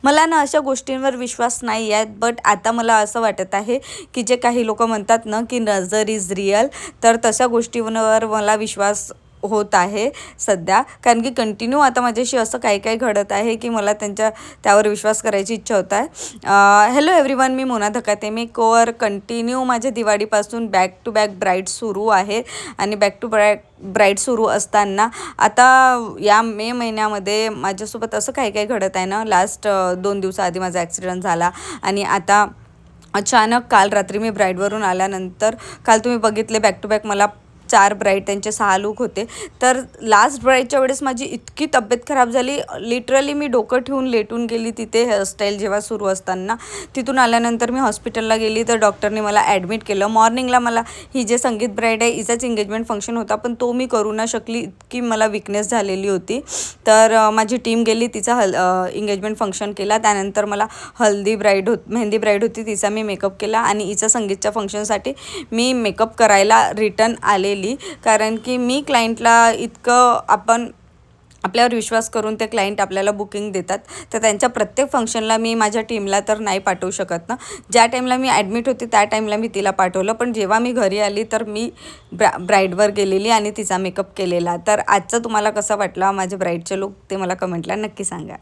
मला ना अशा गोष्टींवर विश्वास नाही आहे, बट आता मला असं वाटत आहे की जे काही लोक म्हणतात ना की नजर इज रिअल, तर तशा गोष्टींवर मला विश्वास होत आहे सध्या. कारण की कंटिन्यू आता माझ्याशी असं काही काही घडत आहे की मला त्यावर विश्वास करायची इच्छा होत आहे. हॅलो एव्हरीवन, मी मोना धकाते. मी कोअर कंटिन्यू माझ्या दिवाळीपासून बॅक टू बॅक ब्राईड सुरू आहे. आणि बॅक टू ब्राईड सुरू असताना आता या मे महिन्यामध्ये माझ्यासोबत असं काही काही घडत आहे ना. लास्ट 2 दिवसाआधी माझा ॲक्सिडेंट झाला आणि आता अचानक काल रात्री मी ब्राईडवरून आल्यानंतर, काल तुम्ही बघितले बॅक टू बॅक मला 4 ब्राईड, त्यांचे 6 लूक होते. तर लास्ट ब्राईडच्या वेळेस माझी इतकी तब्येत खराब झाली, लिटरली मी डोकं ठेवून लेटून गेली तिथे हेअरस्टाईल जेव्हा सुरू असताना. तिथून आल्यानंतर मी हॉस्पिटलला गेली तर डॉक्टरने मला ॲडमिट केलं. मॉर्निंगला मला ही जे संगीत ब्राईड आहे हिचाच एंगेजमेंट फंक्शन होता, पण तो मी करू न शकली, इतकी मला विकनेस झालेली होती. तर माझी टीम गेली, तिचा एंगेजमेंट फंक्शन केला. त्यानंतर मला मेहंदी ब्राईड होती, तिचा मी मेकअप केला आणि हिचा संगीतच्या फंक्शनसाठी मी मेकअप करायला रिटर्न आलेली. कारण की मी क्लायंटला इतकं आपल्यावर विश्वास करून ते क्लायंट आपल्याला बुकिंग देतात, तर त्यांच्या प्रत्येक फंक्शनला मी माझ्या टीमला तर नाही पाठवू शकत ना. ज्या टाईमला मी ॲडमिट होती त्या टाईमला मी तिला पाठवलं, पण जेव्हा मी घरी आली तर मी ब्राईडवर गेलेली आणि तिचा मेकअप केलेला. तर आजचा तुम्हाला कसा वाटला माझे ब्राईडचे लुक ते मला कमेंटला नक्की सांगा.